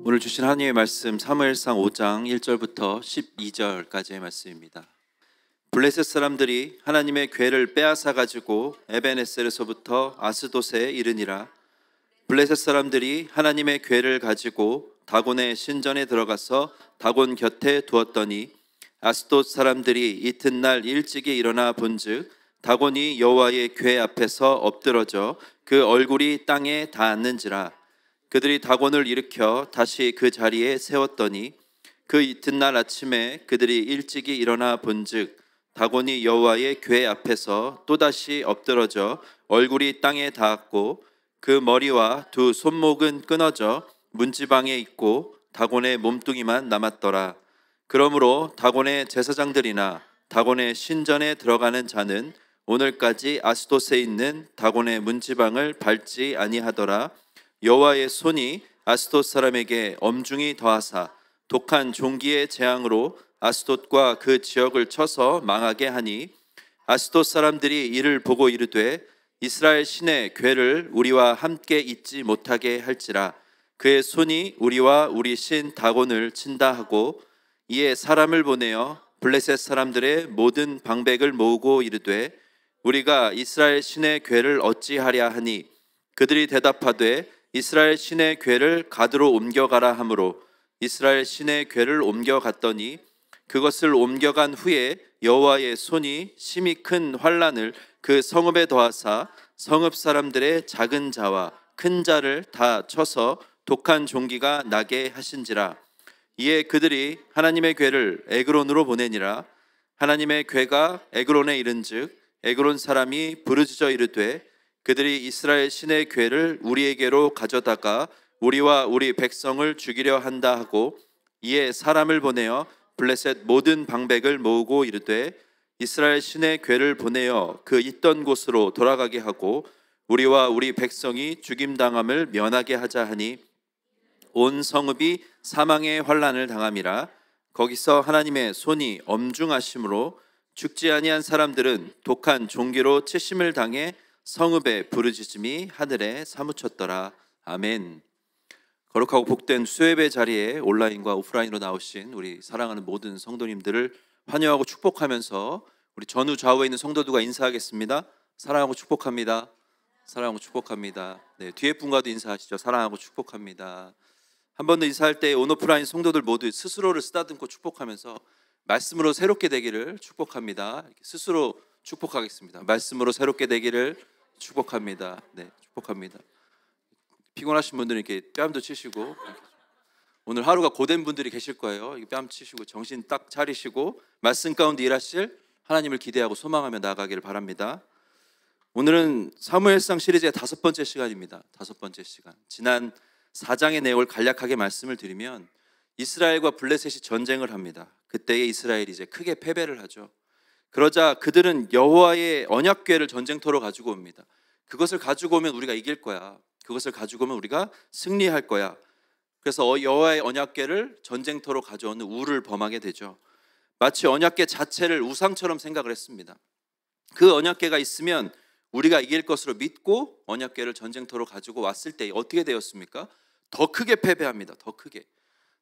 오늘 주신 하나님의 말씀 사무엘상 5장 1절부터 12절까지의 말씀입니다. 블레셋 사람들이 하나님의 궤를 빼앗아 가지고 에벤에셀에서부터 아스돗에 이르니라. 블레셋 사람들이 하나님의 궤를 가지고 다곤의 신전에 들어가서 다곤 곁에 두었더니 아스돗 사람들이 이튿날 일찍이 일어나 본즉 다곤이 여호와의 궤 앞에서 엎드러져 그 얼굴이 땅에 닿았는지라. 그들이 다곤을 일으켜 다시 그 자리에 세웠더니 그 이튿날 아침에 그들이 일찍이 일어나 본즉 다곤이 여호와의 궤 앞에서 또다시 엎드러져 얼굴이 땅에 닿았고 그 머리와 두 손목은 끊어져 문지방에 있고 다곤의 몸뚱이만 남았더라. 그러므로 다곤의 제사장들이나 다곤의 신전에 들어가는 자는 오늘까지 아스돗에 있는 다곤의 문지방을 밟지 아니하더라. 여호와의 손이 아스돗 사람에게 엄중히 더하사 독한 종기의 재앙으로 아스돗과 그 지역을 쳐서 망하게 하니 아스돗 사람들이 이를 보고 이르되 이스라엘 신의 궤를 우리와 함께 있지 못하게 할지라. 그의 손이 우리와 우리 신 다곤을 친다 하고 이에 사람을 보내어 블레셋 사람들의 모든 방백을 모으고 이르되 우리가 이스라엘 신의 궤를 어찌하랴 하니 그들이 대답하되 이스라엘 신의 궤를 가드로 옮겨가라 하므로 이스라엘 신의 궤를 옮겨갔더니 그것을 옮겨간 후에 여호와의 손이 심히 큰 환난을 그 성읍에 더하사 성읍 사람들의 작은 자와 큰 자를 다 쳐서 독한 종기가 나게 하신지라. 이에 그들이 하나님의 궤를 에그론으로 보내니라. 하나님의 궤가 에그론에 이른즉 에그론 사람이 부르짖어 이르되 그들이 이스라엘 신의 궤를 우리에게로 가져다가 우리와 우리 백성을 죽이려 한다 하고 이에 사람을 보내어 블레셋 모든 방백을 모으고 이르되 이스라엘 신의 궤를 보내어 그 있던 곳으로 돌아가게 하고 우리와 우리 백성이 죽임당함을 면하게 하자 하니 온 성읍이 사망의 환난을 당함이라. 거기서 하나님의 손이 엄중하심으로 죽지 아니한 사람들은 독한 종기로 치심을 당해 성읍의 부르짖음이 하늘에 사무쳤더라. 아멘. 거룩하고 복된 수예배 자리에 온라인과 오프라인으로 나오신 우리 사랑하는 모든 성도님들을 환영하고 축복하면서 우리 전후 좌우에 있는 성도들과 인사하겠습니다. 사랑하고 축복합니다. 사랑하고 축복합니다. 네, 뒤에 분과도 인사하시죠. 사랑하고 축복합니다. 한 번 더 인사할 때 온오프라인 성도들 모두 스스로를 쓰다듬고 축복하면서 말씀으로 새롭게 되기를 축복합니다. 스스로 축복하겠습니다. 말씀으로 새롭게 되기를 축복합니다. 네, 축복합니다. 피곤하신 분들은 이렇게 뺨도 치시고 오늘 하루가 고된 분들이 계실 거예요. 뺨 치시고 정신 딱 차리시고 말씀 가운데 일하실 하나님을 기대하고 소망하며 나아가기를 바랍니다. 오늘은 사무엘상 시리즈의 5번째 시간입니다. 5번째 시간. 지난 4장의 내용을 간략하게 말씀을 드리면 이스라엘과 블레셋이 전쟁을 합니다. 그때의 이스라엘이 이제 크게 패배를 하죠. 그러자 그들은 여호와의 언약궤를 전쟁터로 가지고 옵니다. 그것을 가지고 오면 우리가 이길 거야. 그것을 가지고 오면 우리가 승리할 거야. 그래서 여호와의 언약궤를 전쟁터로 가져오는 우를 범하게 되죠. 마치 언약궤 자체를 우상처럼 생각을 했습니다. 그 언약궤가 있으면 우리가 이길 것으로 믿고 언약궤를 전쟁터로 가지고 왔을 때 어떻게 되었습니까? 더 크게 패배합니다. 더 크게.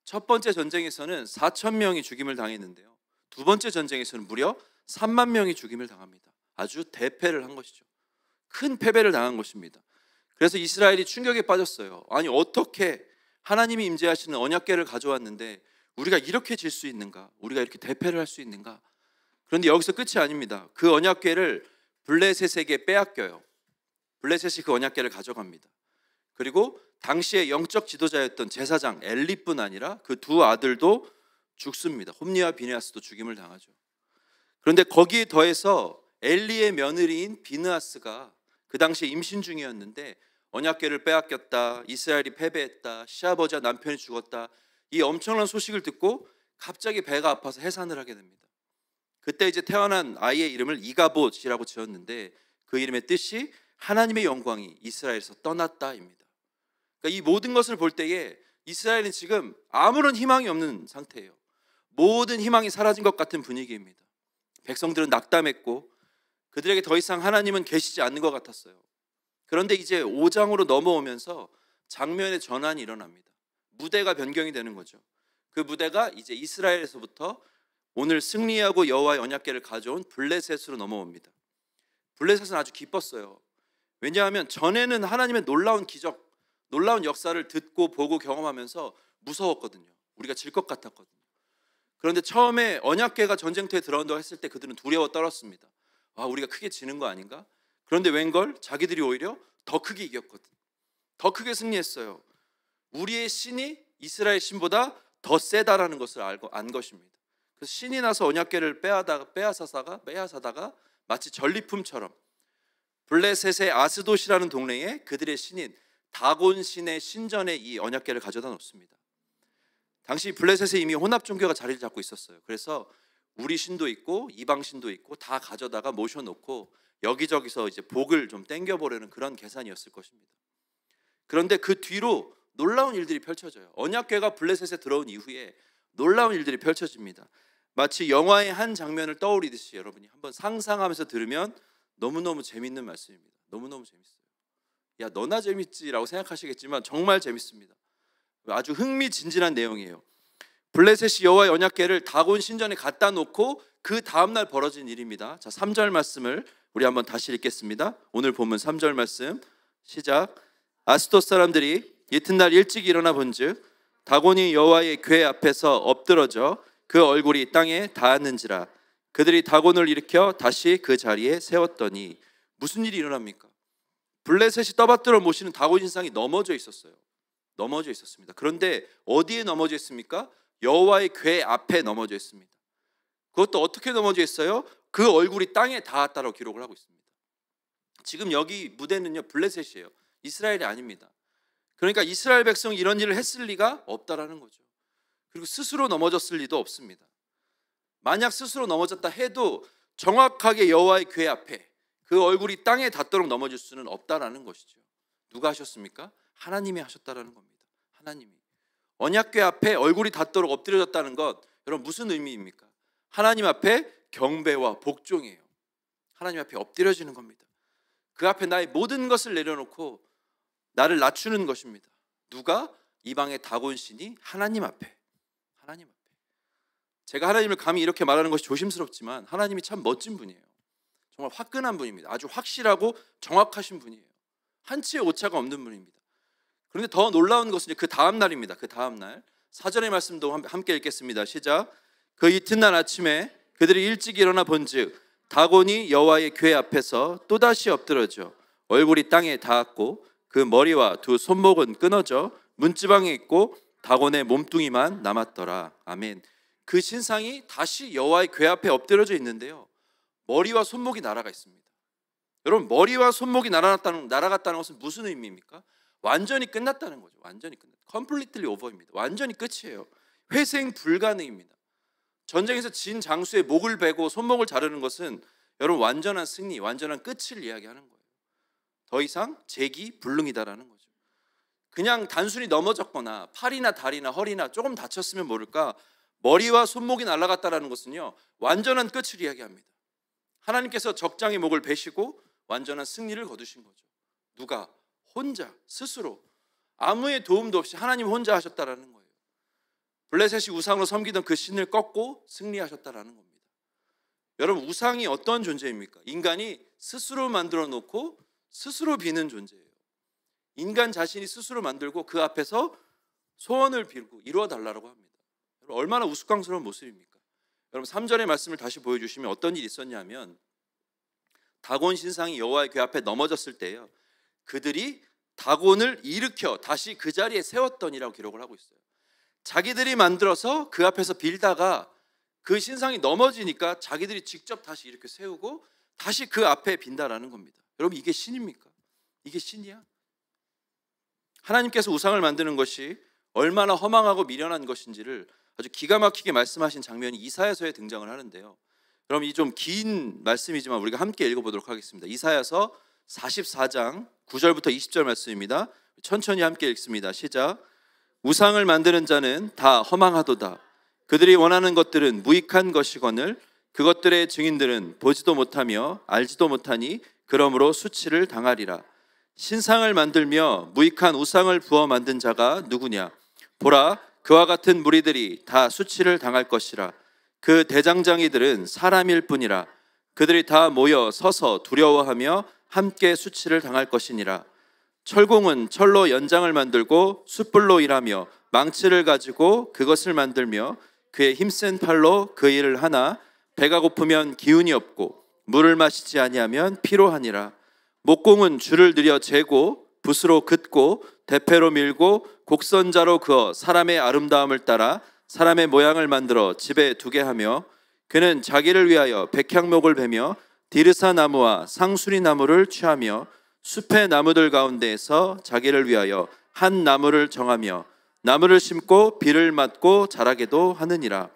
첫 번째 전쟁에서는 4천 명이 죽임을 당했는데요. 두 번째 전쟁에서는 무려 3만 명이 죽임을 당합니다. 아주 대패를 한 것이죠. 큰 패배를 당한 것입니다. 그래서 이스라엘이 충격에 빠졌어요. 아니 어떻게 하나님이 임재하시는 언약궤를 가져왔는데 우리가 이렇게 질 수 있는가? 우리가 이렇게 대패를 할 수 있는가? 그런데 여기서 끝이 아닙니다. 그 언약궤를 블레셋에게 빼앗겨요. 블레셋이 그 언약궤를 가져갑니다. 그리고 당시의 영적 지도자였던 제사장 엘리뿐 아니라 그 두 아들도 죽습니다. 홈니와 비느하스도 죽임을 당하죠. 그런데 거기에 더해서 엘리의 며느리인 비느하스가 그 당시에 임신 중이었는데 언약궤를 빼앗겼다, 이스라엘이 패배했다, 시아버지와 남편이 죽었다, 이 엄청난 소식을 듣고 갑자기 배가 아파서 해산을 하게 됩니다. 그때 이제 태어난 아이의 이름을 이가봇이라고 지었는데 그 이름의 뜻이 하나님의 영광이 이스라엘에서 떠났다입니다. 그러니까 이 모든 것을 볼 때에 이스라엘은 지금 아무런 희망이 없는 상태예요. 모든 희망이 사라진 것 같은 분위기입니다. 백성들은 낙담했고 그들에게 더 이상 하나님은 계시지 않는 것 같았어요. 그런데 이제 5장으로 넘어오면서 장면의 전환이 일어납니다. 무대가 변경이 되는 거죠. 그 무대가 이제 이스라엘에서부터 오늘 승리하고 여호와의 언약궤를 가져온 블레셋으로 넘어옵니다. 블레셋은 아주 기뻤어요. 왜냐하면 전에는 하나님의 놀라운 기적, 놀라운 역사를 듣고 보고 경험하면서 무서웠거든요. 우리가 질 것 같았거든요. 그런데 처음에 언약궤가 전쟁터에 들어온다고 했을 때 그들은 두려워 떨었습니다. 우리가 크게 지는 거 아닌가? 그런데 웬걸 자기들이 오히려 더 크게 이겼거든. 더 크게 승리했어요. 우리의 신이 이스라엘 신보다 더 세다라는 것을 안 것입니다. 그래서 신이 나서 언약궤를 빼앗아다가 마치 전리품처럼 블레셋의 아스돗이라는 동네에 그들의 신인 다곤 신의 신전에 이 언약궤를 가져다 놓습니다. 당시 블레셋에 이미 혼합 종교가 자리를 잡고 있었어요. 그래서 우리 신도 있고 이방 신도 있고 다 가져다가 모셔놓고 여기저기서 이제 복을 좀 땡겨보려는 그런 계산이었을 것입니다. 그런데 그 뒤로 놀라운 일들이 펼쳐져요. 언약궤가 블레셋에 들어온 이후에 놀라운 일들이 펼쳐집니다. 마치 영화의 한 장면을 떠올리듯이 여러분이 한번 상상하면서 들으면 너무너무 재밌는 말씀입니다. 너무너무 재밌어요. 야, 너나 재밌지라고 생각하시겠지만 정말 재밌습니다. 아주 흥미진진한 내용이에요. 블레셋이 여호와의 언약궤를 다곤 신전에 갖다 놓고 그 다음날 벌어진 일입니다. 자, 3절 말씀을 우리 한번 다시 읽겠습니다. 오늘 본문 3절 말씀 시작. 아스돗 사람들이 이튿날 일찍 일어나 본즉 다곤이 여호와의 궤 앞에서 엎드러져 그 얼굴이 땅에 닿았는지라. 그들이 다곤을 일으켜 다시 그 자리에 세웠더니 무슨 일이 일어납니까? 블레셋이 떠받들어 모시는 다곤 신상이 넘어져 있었어요. 넘어져 있었습니다. 그런데 어디에 넘어져 있습니까? 여호와의 궤 앞에 넘어져 있습니다. 그것도 어떻게 넘어져 있어요? 그 얼굴이 땅에 닿았다고 기록을 하고 있습니다. 지금 여기 무대는요 블레셋이에요. 이스라엘이 아닙니다. 그러니까 이스라엘 백성이 이런 일을 했을 리가 없다라는 거죠. 그리고 스스로 넘어졌을 리도 없습니다. 만약 스스로 넘어졌다 해도 정확하게 여호와의 궤 앞에 그 얼굴이 땅에 닿도록 넘어질 수는 없다라는 것이죠. 누가 하셨습니까? 하나님이 하셨다라는 겁니다. 하나님이. 언약궤 앞에 얼굴이 닿도록 엎드려졌다는 것, 여러분 무슨 의미입니까? 하나님 앞에 경배와 복종이에요. 하나님 앞에 엎드려지는 겁니다. 그 앞에 나의 모든 것을 내려놓고 나를 낮추는 것입니다. 누가? 이방의 다곤 신이 하나님 앞에. 하나님 앞에. 제가 하나님을 감히 이렇게 말하는 것이 조심스럽지만 하나님이 참 멋진 분이에요. 정말 화끈한 분입니다. 아주 확실하고 정확하신 분이에요. 한치의 오차가 없는 분입니다. 그런데 더 놀라운 것은 그 다음 날입니다. 그 다음 날 4절의 말씀도 함께 읽겠습니다. 시작. 그 이튿날 아침에 그들이 일찍 일어나 본즉 다곤이 여호와의 궤 앞에서 또다시 엎드러져 얼굴이 땅에 닿았고 그 머리와 두 손목은 끊어져 문지방에 있고 다곤의 몸뚱이만 남았더라. 아멘. 그 신상이 다시 여호와의 궤 앞에 엎드려져 있는데요, 머리와 손목이 날아가 있습니다. 여러분, 머리와 손목이 날아갔다는 것은 무슨 의미입니까? 완전히 끝났다는 거죠. 완전히 끝났다. completely over입니다. 완전히 끝이에요. 회생 불가능입니다. 전쟁에서 진 장수의 목을 베고 손목을 자르는 것은 여러분 완전한 승리, 완전한 끝을 이야기하는 거예요. 더 이상 재기 불능이다라는 거죠. 그냥 단순히 넘어졌거나 팔이나 다리나 허리나 조금 다쳤으면 모를까 머리와 손목이 날아갔다라는 것은요 완전한 끝을 이야기합니다. 하나님께서 적장의 목을 베시고 완전한 승리를 거두신 거죠. 누가? 혼자 스스로 아무의 도움도 없이 하나님 혼자 하셨다라는 거예요. 블레셋이 우상으로 섬기던 그 신을 꺾고 승리하셨다라는 겁니다. 여러분, 우상이 어떤 존재입니까? 인간이 스스로 만들어 놓고 스스로 비는 존재예요. 인간 자신이 스스로 만들고 그 앞에서 소원을 빌고 이루어 달라고 합니다. 여러분, 얼마나 우스꽝스러운 모습입니까? 여러분, 3절의 말씀을 다시 보여주시면 어떤 일이 있었냐면 다곤 신상이 여호와의 궤 앞에 넘어졌을 때요, 그들이 다곤을 일으켜 다시 그 자리에 세웠더니라고 기록을 하고 있어요. 자기들이 만들어서 그 앞에서 빌다가 그 신상이 넘어지니까 자기들이 직접 다시 이렇게 세우고 다시 그 앞에 빈다라는 겁니다. 여러분, 이게 신입니까? 이게 신이야? 하나님께서 우상을 만드는 것이 얼마나 허망하고 미련한 것인지를 아주 기가 막히게 말씀하신 장면이 이사야서에 등장을 하는데요, 그럼 이 좀 긴 말씀이지만 우리가 함께 읽어보도록 하겠습니다. 이사야서 44장 9절부터 20절 말씀입니다. 천천히 함께 읽습니다. 시작. 우상을 만드는 자는 다 허망하도다. 그들이 원하는 것들은 무익한 것이거늘 그것들의 증인들은 보지도 못하며 알지도 못하니 그러므로 수치를 당하리라. 신상을 만들며 무익한 우상을 부어 만든 자가 누구냐? 보라, 그와 같은 무리들이 다 수치를 당할 것이라. 그 대장장이들은 사람일 뿐이라. 그들이 다 모여 서서 두려워하며 함께 수치를 당할 것이니라. 철공은 철로 연장을 만들고 숯불로 일하며 망치를 가지고 그것을 만들며 그의 힘센 팔로 그 일을 하나 배가 고프면 기운이 없고 물을 마시지 아니하면 피로하니라. 목공은 줄을 들여 재고 붓으로 긋고 대패로 밀고 곡선자로 그어 사람의 아름다움을 따라 사람의 모양을 만들어 집에 두게 하며 그는 자기를 위하여 백향목을 베며 디르사 나무와 상수리 나무를 취하며 숲의 나무들 가운데에서 자기를 위하여 한 나무를 정하며 나무를 심고 비를 맞고 자라게도 하느니라.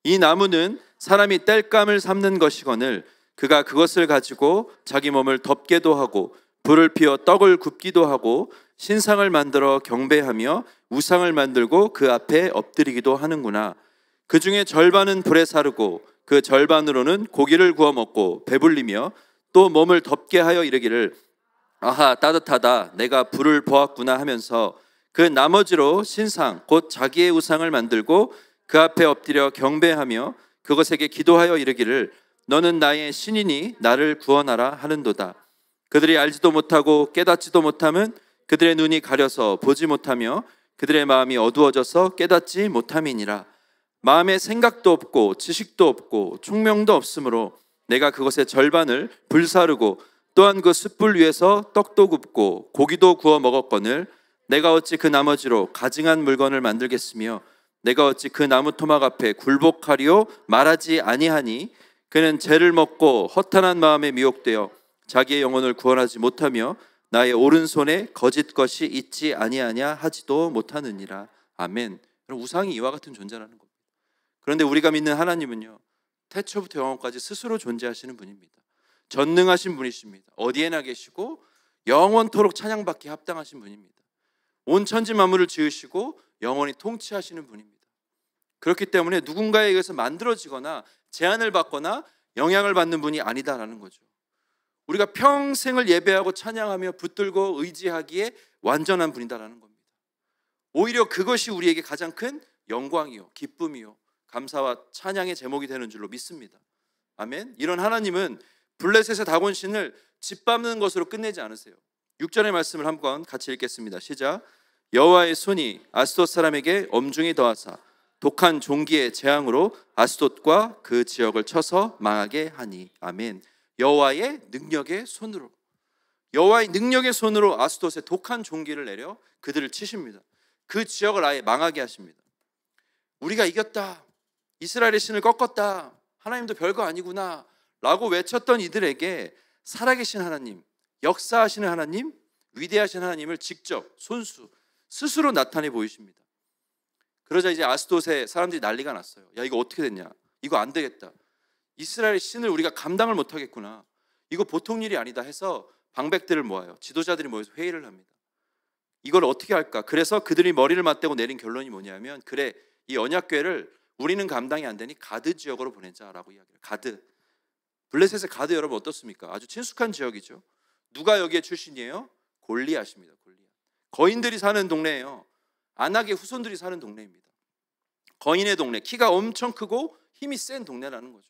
이 나무는 사람이 땔감을 삶는 것이거늘 그가 그것을 가지고 자기 몸을 덮게도 하고 불을 피워 떡을 굽기도 하고 신상을 만들어 경배하며 우상을 만들고 그 앞에 엎드리기도 하는구나. 그 중에 절반은 불에 사르고 그 절반으로는 고기를 구워 먹고 배불리며 또 몸을 덮게 하여 이르기를 아하 따뜻하다 내가 불을 보았구나 하면서 그 나머지로 신상 곧 자기의 우상을 만들고 그 앞에 엎드려 경배하며 그것에게 기도하여 이르기를 너는 나의 신이니 나를 구원하라 하는도다. 그들이 알지도 못하고 깨닫지도 못함은 그들의 눈이 가려서 보지 못하며 그들의 마음이 어두워져서 깨닫지 못함이니라. 마음에 생각도 없고 지식도 없고 총명도 없으므로 내가 그것의 절반을 불사르고 또한 그 숯불 위에서 떡도 굽고 고기도 구워 먹었거늘 내가 어찌 그 나머지로 가증한 물건을 만들겠으며 내가 어찌 그 나무 토막 앞에 굴복하리요 말하지 아니하니 그는 죄를 먹고 허탄한 마음에 미혹되어 자기의 영혼을 구원하지 못하며 나의 오른손에 거짓 것이 있지 아니하냐 하지도 못하느니라. 아멘. 우상이 이와 같은 존재라는 겁니다. 그런데 우리가 믿는 하나님은요 태초부터 영원까지 스스로 존재하시는 분입니다. 전능하신 분이십니다. 어디에나 계시고 영원토록 찬양받기에 합당하신 분입니다. 온 천지 만물을 지으시고 영원히 통치하시는 분입니다. 그렇기 때문에 누군가에 의해서 만들어지거나 제한을 받거나 영향을 받는 분이 아니다라는 거죠. 우리가 평생을 예배하고 찬양하며 붙들고 의지하기에 완전한 분이다라는 겁니다. 오히려 그것이 우리에게 가장 큰 영광이요 기쁨이요 감사와 찬양의 제목이 되는 줄로 믿습니다. 아멘. 이런 하나님은 블레셋의 다곤신을 짓밟는 것으로 끝내지 않으세요. 6절의 말씀을 한번 같이 읽겠습니다. 시작. 여호와의 손이 아스돗 사람에게 엄중히 더하사 독한 종기의 재앙으로 아스돗과 그 지역을 쳐서 망하게 하니. 아멘. 여호와의 능력의 손으로, 여호와의 능력의 손으로 아스돗에 독한 종기를 내려 그들을 치십니다. 그 지역을 아예 망하게 하십니다. 우리가 이겼다, 이스라엘의 신을 꺾었다, 하나님도 별거 아니구나 라고 외쳤던 이들에게 살아계신 하나님, 역사하시는 하나님, 위대하신 하나님을 직접 손수 스스로 나타내 보이십니다. 그러자 이제 아스돗에 사람들이 난리가 났어요. 야, 이거 어떻게 됐냐, 이거 안 되겠다, 이스라엘의 신을 우리가 감당을 못하겠구나, 이거 보통 일이 아니다 해서 방백들을 모아요. 지도자들이 모여서 회의를 합니다. 이걸 어떻게 할까? 그래서 그들이 머리를 맞대고 내린 결론이 뭐냐면, 그래, 이 언약궤를 우리는 감당이 안 되니 가드 지역으로 보내자라고 이야기해요. 가드, 블레셋의 가드 여러분 어떻습니까? 아주 친숙한 지역이죠. 누가 여기에 출신이에요? 골리앗입니다. 골리앗. 거인들이 사는 동네예요. 안악의 후손들이 사는 동네입니다. 거인의 동네, 키가 엄청 크고 힘이 센 동네라는 거죠.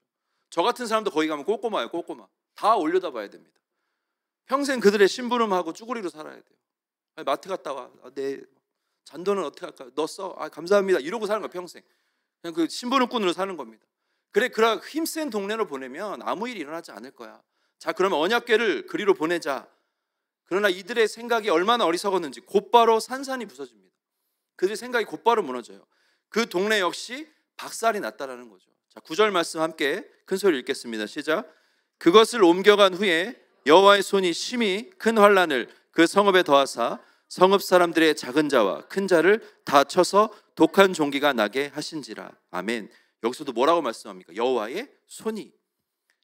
저 같은 사람도 거기 가면 꼬꼬마예요. 꼬꼬마. 다 올려다 봐야 됩니다. 평생 그들의 심부름하고 쭈구리로 살아야 돼요. 아니, 마트 갔다 와. 내 잔돈은 어떻게 할까? 너 써. 감사합니다. 이러고 사는 거야 평생. 그냥 그 심부름꾼으로 사는 겁니다. 그래, 그런 힘센 동네로 보내면 아무 일이 일어나지 않을 거야. 자, 그러면 언약궤를 그리로 보내자. 그러나 이들의 생각이 얼마나 어리석었는지 곧바로 산산이 부서집니다. 그들의 생각이 곧바로 무너져요. 그 동네 역시 박살이 났다라는 거죠. 자, 9절 말씀 함께 큰 소리 읽겠습니다. 시작. 그것을 옮겨간 후에 여호와의 손이 심히 큰 환난을 그 성읍에 더하사 성읍 사람들의 작은 자와 큰 자를 다 쳐서 독한 종기가 나게 하신지라. 아멘. 여기서도 뭐라고 말씀합니까? 여호와의 손이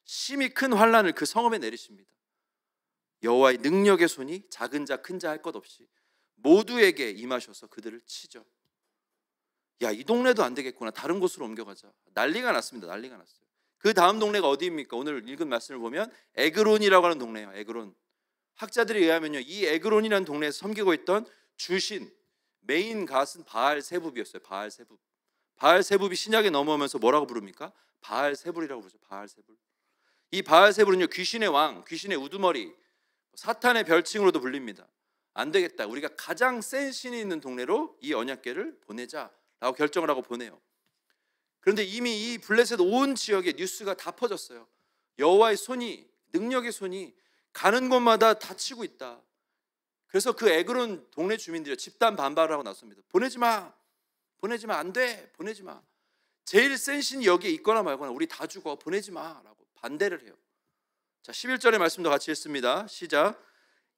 심히 큰 환난을 그 성읍에 내리십니다. 여호와의 능력의 손이 작은 자 큰 자 할 것 없이 모두에게 임하셔서 그들을 치죠. 야, 이 동네도 안 되겠구나, 다른 곳으로 옮겨가자. 난리가 났습니다. 난리가 났어요. 그 다음 동네가 어디입니까? 오늘 읽은 말씀을 보면 에그론이라고 하는 동네예요. 에그론. 학자들에 의하면요, 이 에그론이라는 동네에서 섬기고 있던 주신 메인 갓은 바알세붑이었어요. 바알세붑. 바알세붑이 신약에 넘어오면서 뭐라고 부릅니까? 바알세불이라고 부르죠. 바알세불. 이 바알세불은요, 귀신의 왕, 귀신의 우두머리, 사탄의 별칭으로도 불립니다. 안 되겠다, 우리가 가장 센 신이 있는 동네로 이 언약궤를 보내자라고 결정을 하고 보내요. 그런데 이미 이 블레셋 온 지역에 뉴스가 다 퍼졌어요. 여호와의 손이, 능력의 손이 가는 곳마다 다치고 있다. 그래서 그 에그론 동네 주민들이 집단 반발을 하고 나섭니다. 보내지 마, 보내지 마, 안 돼, 보내지 마. 제일 센 신이 여기에 있거나 말거나 우리 다 죽어, 보내지 마라고 반대를 해요. 자, 11절의 말씀도 같이 읽습니다. 시작.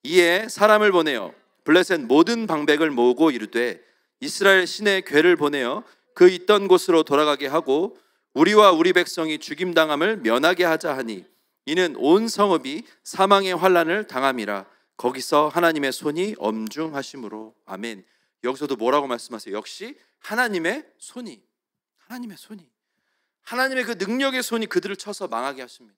이에 사람을 보내어 블레셋 모든 방백을 모으고 이르되 이스라엘 신의 궤를 보내어 그 있던 곳으로 돌아가게 하고 우리와 우리 백성이 죽임당함을 면하게 하자 하니 이는 온 성읍이 사망의 환난을 당함이라. 거기서 하나님의 손이 엄중하심으로. 아멘. 여기서도 뭐라고 말씀하세요? 역시 하나님의 손이, 하나님의 손이, 하나님의 그 능력의 손이 그들을 쳐서 망하게 하십니다.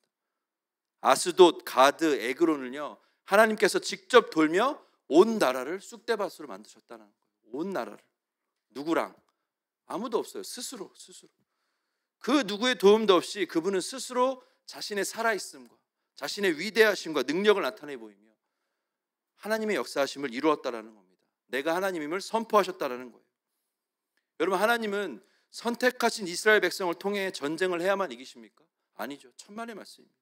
아스돗, 가드, 에그론을요, 하나님께서 직접 돌며 온 나라를 쑥대밭으로 만드셨다는 거예요. 온 나라를. 누구랑? 아무도 없어요. 스스로. 그 누구의 도움도 없이 그분은 스스로 자신의 살아있음과 자신의 위대하심과 능력을 나타내 보이며 하나님의 역사하심을 이루었다라는 겁니다. 내가 하나님임을 선포하셨다라는 거예요. 여러분, 하나님은 선택하신 이스라엘 백성을 통해 전쟁을 해야만 이기십니까? 아니죠. 천만의 말씀입니다.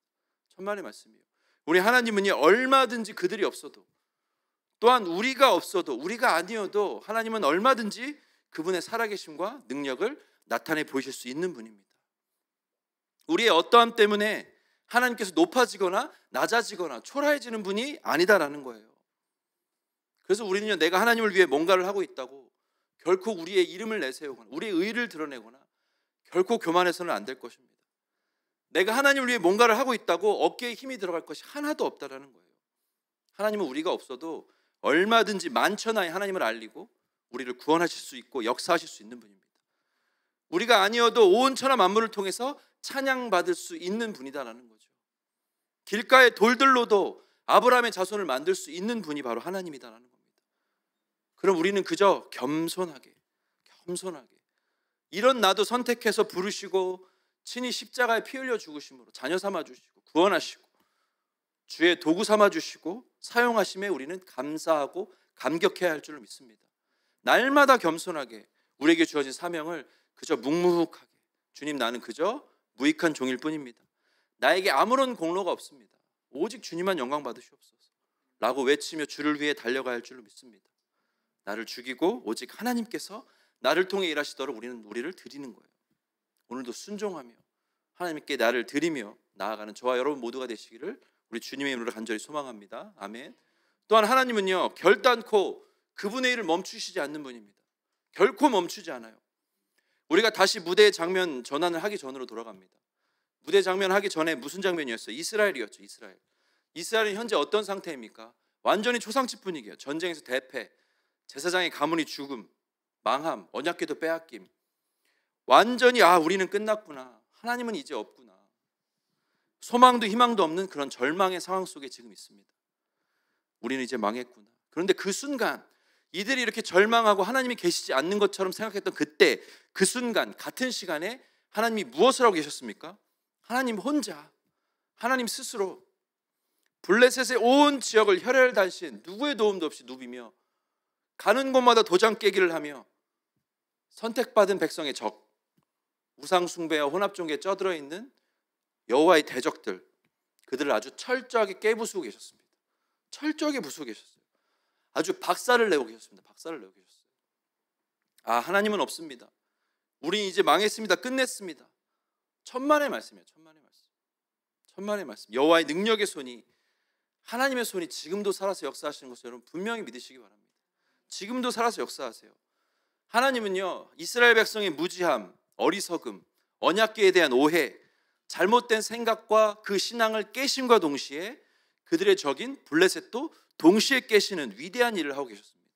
천만의 말씀이에요. 우리 하나님은요, 얼마든지 그들이 없어도, 또한 우리가 없어도, 우리가 아니어도 하나님은 얼마든지 그분의 살아계심과 능력을 나타내 보이실 수 있는 분입니다. 우리의 어떠함 때문에 하나님께서 높아지거나 낮아지거나 초라해지는 분이 아니다라는 거예요. 그래서 우리는요, 내가 하나님을 위해 뭔가를 하고 있다고 결코 우리의 이름을 내세우거나 우리의 의의를 드러내거나 결코 교만해서는 안 될 것입니다. 내가 하나님을 위해 뭔가를 하고 있다고 어깨에 힘이 들어갈 것이 하나도 없다라는 거예요. 하나님은 우리가 없어도 얼마든지 만천하에 하나님을 알리고 우리를 구원하실 수 있고 역사하실 수 있는 분입니다. 우리가 아니어도 온 천하 만물을 통해서 찬양받을 수 있는 분이다라는 거죠. 길가의 돌들로도 아브라함의 자손을 만들 수 있는 분이 바로 하나님이다라는 겁니다. 그럼 우리는 그저 겸손하게 이런 나도 선택해서 부르시고 친히 십자가에 피 흘려 죽으심으로 자녀 삼아 주시고 구원하시고 주의 도구 삼아 주시고 사용하심에 우리는 감사하고 감격해야 할 줄로 믿습니다. 날마다 겸손하게 우리에게 주어진 사명을 그저 묵묵하게, 주님, 나는 그저 무익한 종일 뿐입니다. 나에게 아무런 공로가 없습니다. 오직 주님만 영광 받으시옵소서 라고 외치며 주를 위해 달려가야 할 줄로 믿습니다. 나를 죽이고 오직 하나님께서 나를 통해 일하시도록 우리는 우리를 드리는 거예요. 오늘도 순종하며 하나님께 나를 드리며 나아가는 저와 여러분 모두가 되시기를 우리 주님의 이름으로 간절히 소망합니다. 아멘. 또한 하나님은요, 결단코 그분의 일을 멈추시지 않는 분입니다. 결코 멈추지 않아요. 우리가 다시 무대의 장면 전환을 하기 전으로 돌아갑니다. 무대 장면 하기 전에 무슨 장면이었어요? 이스라엘이었죠. 이스라엘은 현재 어떤 상태입니까? 완전히 초상집 분위기예요. 전쟁에서 대패, 제사장의 가문이 죽음, 망함, 언약궤도 빼앗김. 완전히 우리는 끝났구나, 하나님은 이제 없구나, 소망도 희망도 없는 그런 절망의 상황 속에 지금 있습니다. 우리는 이제 망했구나. 그런데 그 순간 이들이 이렇게 절망하고 하나님이 계시지 않는 것처럼 생각했던 그때, 그 순간 같은 시간에 하나님이 무엇을 하고 계셨습니까? 하나님 혼자, 하나님 스스로 블레셋의 온 지역을 혈혈단신 누구의 도움도 없이 누비며 가는 곳마다 도장 깨기를 하며 선택받은 백성의 적, 우상 숭배와 혼합 종교에 쩌들어 있는 여호와의 대적들, 그들을 아주 철저하게 깨부수고 계셨습니다. 철저하게 부수고 계셨어요. 아주 박살을 내고 계셨습니다. 박살을 내고 계셨어요. 하나님은 없습니다. 우리 이제 망했습니다. 끝냈습니다. 천만의 말씀이에요. 천만의 말씀. 여호와의 능력의 손이, 하나님의 손이 지금도 살아서 역사하시는 것을 여러분 분명히 믿으시기 바랍니다. 지금도 살아서 역사하세요. 하나님은요, 이스라엘 백성의 무지함, 어리석음, 언약궤에 대한 오해, 잘못된 생각과 그 신앙을 깨심과 동시에 그들의 적인 블레셋도 동시에 깨시는 위대한 일을 하고 계셨습니다.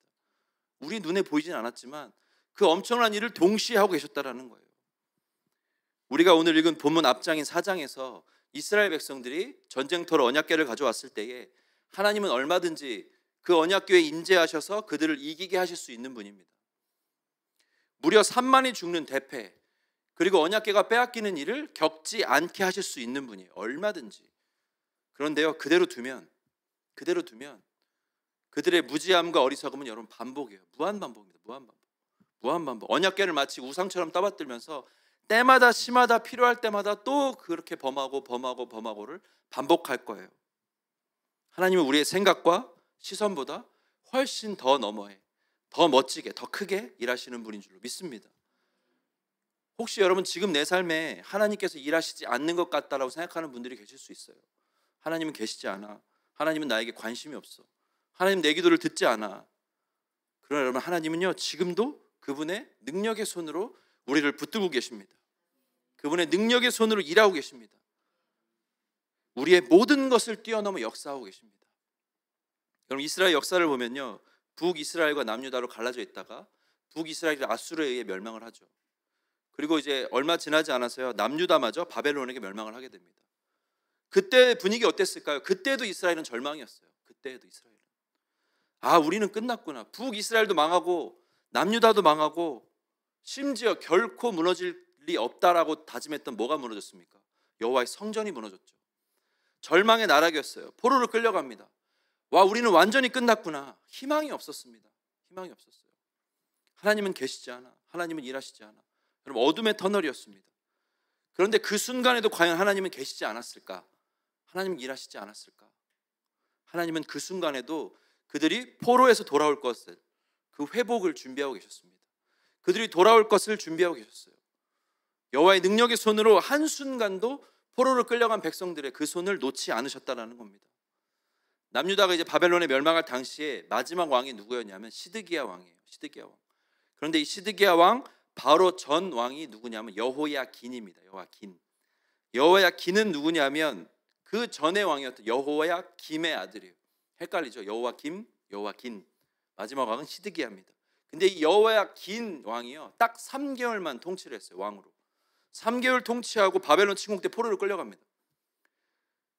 우리 눈에 보이진 않았지만 그 엄청난 일을 동시에 하고 계셨다라는 거예요. 우리가 오늘 읽은 본문 앞장인 4장에서 이스라엘 백성들이 전쟁터로 언약궤를 가져왔을 때에 하나님은 얼마든지 그 언약궤에 임재하셔서 그들을 이기게 하실 수 있는 분입니다. 무려 3만이 죽는 대패, 그리고 언약궤가 빼앗기는 일을 겪지 않게 하실 수 있는 분이에요. 얼마든지. 그런데요, 그대로 두면 그들의 무지함과 어리석음은 여러분 반복이에요. 무한반복입니다. 무한반복. 언약궤를 마치 우상처럼 떠받들면서 때마다 시마다 필요할 때마다 또 그렇게 범하고를 반복할 거예요. 하나님은 우리의 생각과 시선보다 훨씬 더 너머에, 더 멋지게, 더 크게 일하시는 분인 줄로 믿습니다. 혹시 여러분 지금 내 삶에 하나님께서 일하시지 않는 것 같다라고 생각하는 분들이 계실 수 있어요. 하나님은 계시지 않아. 하나님은 나에게 관심이 없어. 하나님 내 기도를 듣지 않아. 그러나 여러분, 하나님은요, 지금도 그분의 능력의 손으로 우리를 붙들고 계십니다. 그분의 능력의 손으로 일하고 계십니다. 우리의 모든 것을 뛰어넘어 역사하고 계십니다. 여러분, 이스라엘 역사를 보면요, 북이스라엘과 남유다로 갈라져 있다가 북이스라엘이 아수르에 의해 멸망을 하죠. 그리고 이제 얼마 지나지 않아서요, 남유다마저 바벨론에게 멸망을 하게 됩니다. 그때 분위기 어땠을까요? 그때도 이스라엘은 절망이었어요. 그때도 이스라엘은, 우리는 끝났구나. 북이스라엘도 망하고 남유다도 망하고 심지어 결코 무너질 리 없다라고 다짐했던 뭐가 무너졌습니까? 여호와의 성전이 무너졌죠. 절망의 나락이었어요. 포로로 끌려갑니다. 우리는 완전히 끝났구나. 희망이 없었습니다. 희망이 없었어요. 하나님은 계시지 않아. 하나님은 일하시지 않아. 여러분, 어둠의 터널이었습니다. 그런데 그 순간에도 과연 하나님은 계시지 않았을까? 하나님은 일하시지 않았을까? 하나님은 그 순간에도 그들이 포로에서 돌아올 것을, 그 회복을 준비하고 계셨습니다. 그들이 돌아올 것을 준비하고 계셨어요. 여호와의 능력의 손으로 한순간도 포로로 끌려간 백성들의 그 손을 놓지 않으셨다는 겁니다. 남유다가 이제 바벨론에 멸망할 당시에 마지막 왕이 누구였냐면 시드기야 왕이에요. 시드기야 왕. 그런데 이 시드기야 왕 바로 전 왕이 누구냐면 여호야긴입니다. 여호야긴은 누구냐면 그 전의 왕이었던 여호야김의 아들이에요. 헷갈리죠? 여호야긴. 마지막 왕은 시드기야입니다. 근데 이 여호야긴 왕이요, 딱 3개월만 통치를 했어요. 왕으로 3개월 통치하고 바벨론 침공 때 포로로 끌려갑니다.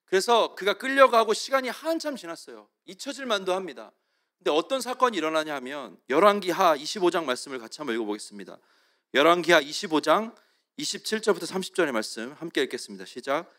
그래서 그가 끌려가고 시간이 한참 지났어요. 잊혀질 만도 합니다. 근데 어떤 사건이 일어나냐 하면 열왕기하 25장 말씀을 같이 한번 읽어보겠습니다. 열왕기하 25장 27절부터 30절의 말씀 함께 읽겠습니다. 시작.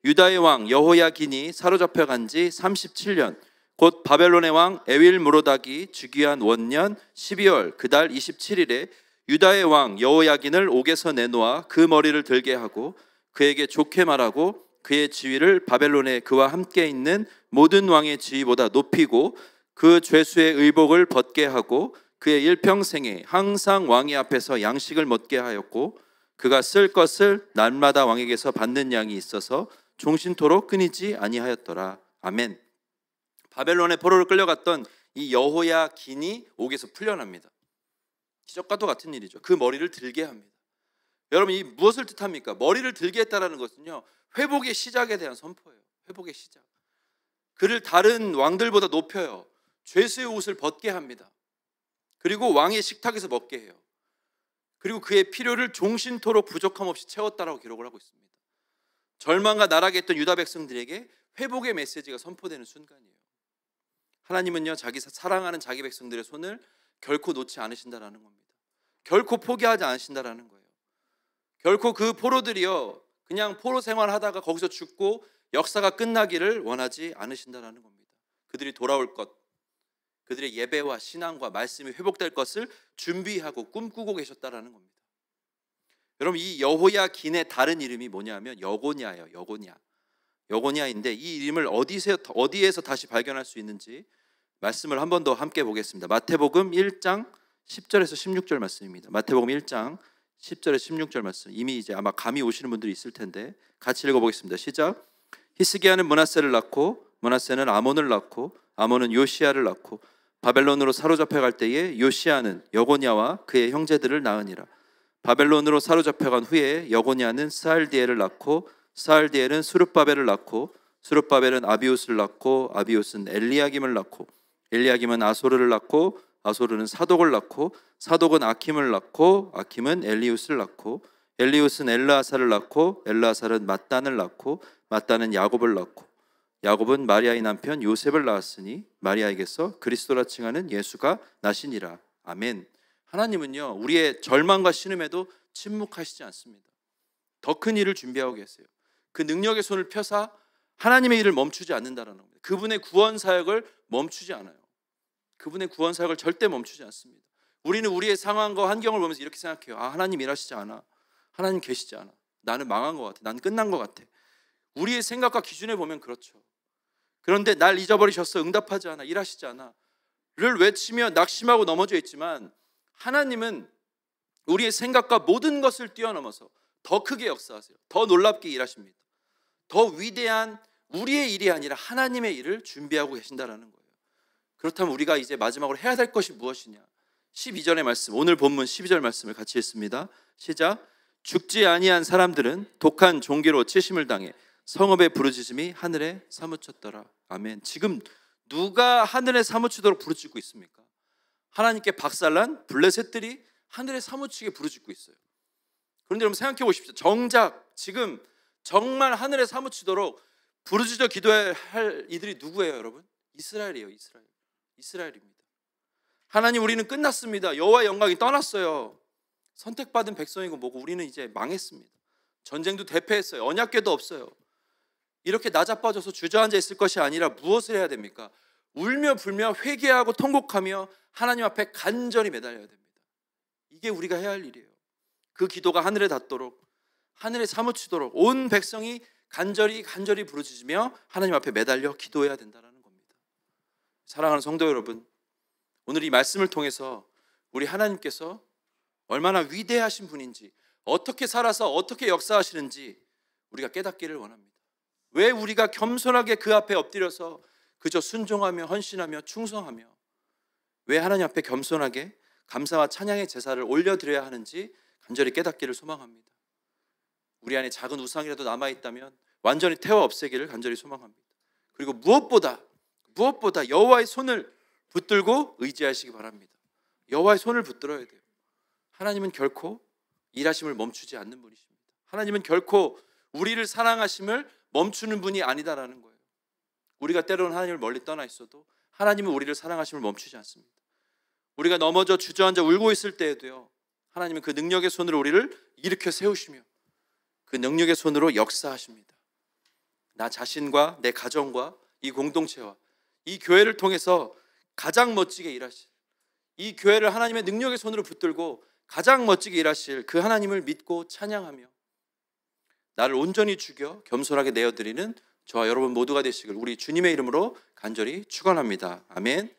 유다의 왕 여호야긴이 사로잡혀간 지 37년, 곧 바벨론의 왕 에윌무로닥이 즉위한 원년 12월 그달 27일에 유다의 왕 여호야긴을 옥에서 내놓아 그 머리를 들게 하고 그에게 좋게 말하고 그의 지위를 바벨론에 그와 함께 있는 모든 왕의 지위보다 높이고 그 죄수의 의복을 벗게 하고 그의 일평생에 항상 왕의 앞에서 양식을 먹게 하였고 그가 쓸 것을 날마다 왕에게서 받는 양이 있어서 종신토록 끊이지 아니하였더라. 아멘. 바벨론의 포로를 끌려갔던 이 여호야긴이 옥에서 풀려납니다. 기적과도 같은 일이죠. 그 머리를 들게 합니다. 여러분, 이 무엇을 뜻합니까? 머리를 들게 했다는 것은요, 회복의 시작에 대한 선포예요. 회복의 시작. 그를 다른 왕들보다 높여요. 죄수의 옷을 벗게 합니다. 그리고 왕의 식탁에서 먹게 해요. 그리고 그의 필요를 종신토록 부족함 없이 채웠다라고 기록을 하고 있습니다. 절망과 나락에 있던 유다 백성들에게 회복의 메시지가 선포되는 순간이에요. 하나님은요, 자기 사랑하는 자기 백성들의 손을 결코 놓지 않으신다라는 겁니다. 결코 포기하지 않으신다라는 거예요. 결코 그 포로들이요, 그냥 포로 생활하다가 거기서 죽고 역사가 끝나기를 원하지 않으신다라는 겁니다. 그들이 돌아올 것, 그들의 예배와 신앙과 말씀이 회복될 것을 준비하고 꿈꾸고 계셨다라는 겁니다. 여러분, 이 여호야긴의 다른 이름이 뭐냐면 여고냐예요. 여고냐인데 이 이름을 어디에서 다시 발견할 수 있는지 말씀을 한 번 더 함께 보겠습니다. 마태복음 1장 10절에서 16절 말씀입니다. 마태복음 1장 10절에서 16절 말씀. 이미 이제 아마 감이 오시는 분들이 있을 텐데 같이 읽어보겠습니다. 시작. 히스기야는 므낫세를 낳고 므낫세는 아몬을 낳고 아몬은 요시야를 낳고 바벨론으로 사로잡혀갈 때에 요시야는 여고냐와 그의 형제들을 낳으니라. 바벨론으로 사로잡혀간 후에 여고냐는 스알디엘을 낳고 스알디엘은 스룹바벨을 낳고 스룹바벨은 아비웃을 낳고 아비웃은 엘리야김을 낳고 엘리야김은 아소르를 낳고 아소르는 사독을 낳고 사독은 아킴을 낳고 아킴은 엘리웃을 낳고 엘리웃은 엘르아사를 낳고 엘르아사는 mat단을 낳고 mat단은 야곱을 낳고 야곱은 마리아의 남편 요셉을 낳았으니 마리아에게서 그리스도라 칭하는 예수가 나시니라. 아멘. 하나님은요, 우리의 절망과 신음에도 침묵하시지 않습니다. 더 큰 일을 준비하고 계세요. 그 능력의 손을 펴사 하나님의 일을 멈추지 않는다라는 겁니다. 그분의 구원 사역을 멈추지 않아요. 그분의 구원 사역을 절대 멈추지 않습니다. 우리는 우리의 상황과 환경을 보면서 이렇게 생각해요. 아, 하나님 일하시지 않아. 하나님 계시지 않아. 나는 망한 것 같아. 난 끝난 것 같아. 우리의 생각과 기준에 보면 그렇죠. 그런데 날 잊어버리셨어. 응답하지 않아. 일하시지 않아. 를 외치며 낙심하고 넘어져 있지만 하나님은 우리의 생각과 모든 것을 뛰어넘어서 더 크게 역사하세요. 더 놀랍게 일하십니다. 더 위대한 우리의 일이 아니라 하나님의 일을 준비하고 계신다라는 거예요. 그렇다면 우리가 이제 마지막으로 해야 될 것이 무엇이냐? 12절의 말씀, 오늘 본문 12절 말씀을 같이 읽습니다. 시작. 죽지 아니한 사람들은 독한 종기로 치심을 당해 성읍의 부르짖음이 하늘에 사무쳤더라. 아멘. 지금 누가 하늘에 사무치도록 부르짖고 있습니까? 하나님께 박살난 블레셋들이 하늘에 사무치게 부르짖고 있어요. 그런데 여러분 생각해 보십시오. 정작 지금 정말 하늘에 사무치도록 부르짖어 기도해야 할 이들이 누구예요, 여러분? 이스라엘이에요. 이스라엘입니다. 하나님, 우리는 끝났습니다. 여호와의 영광이 떠났어요. 선택받은 백성이고 뭐고 우리는 이제 망했습니다. 전쟁도 대패했어요. 언약궤도 없어요. 이렇게 나자빠져서 주저앉아 있을 것이 아니라 무엇을 해야 됩니까? 울며 불며 회개하고 통곡하며 하나님 앞에 간절히 매달려야 됩니다. 이게 우리가 해야 할 일이에요. 그 기도가 하늘에 닿도록, 하늘에 사무치도록 온 백성이 간절히 부르짖으며 하나님 앞에 매달려 기도해야 된다는 겁니다. 사랑하는 성도 여러분, 오늘 이 말씀을 통해서 우리 하나님께서 얼마나 위대하신 분인지, 어떻게 살아서 어떻게 역사하시는지 우리가 깨닫기를 원합니다. 왜 우리가 겸손하게 그 앞에 엎드려서 그저 순종하며 헌신하며 충성하며 왜 하나님 앞에 겸손하게 감사와 찬양의 제사를 올려드려야 하는지 간절히 깨닫기를 소망합니다. 우리 안에 작은 우상이라도 남아있다면 완전히 태워 없애기를 간절히 소망합니다. 그리고 무엇보다 여호와의 손을 붙들고 의지하시기 바랍니다. 여호와의 손을 붙들어야 돼요. 하나님은 결코 일하심을 멈추지 않는 분이십니다. 하나님은 결코 우리를 사랑하심을 멈추는 분이 아니다라는 거예요. 우리가 때로는 하나님을 멀리 떠나 있어도 하나님은 우리를 사랑하심을 멈추지 않습니다. 우리가 넘어져 주저앉아 울고 있을 때에도요, 하나님은 그 능력의 손으로 우리를 일으켜 세우시며 그 능력의 손으로 역사하십니다. 나 자신과 내 가정과 이 공동체와 이 교회를 통해서 가장 멋지게 일하실, 이 교회를 하나님의 능력의 손으로 붙들고 가장 멋지게 일하실 그 하나님을 믿고 찬양하며 나를 온전히 죽여 겸손하게 내어드리는 저와 여러분 모두가 되시길 우리 주님의 이름으로 간절히 축원합니다. 아멘.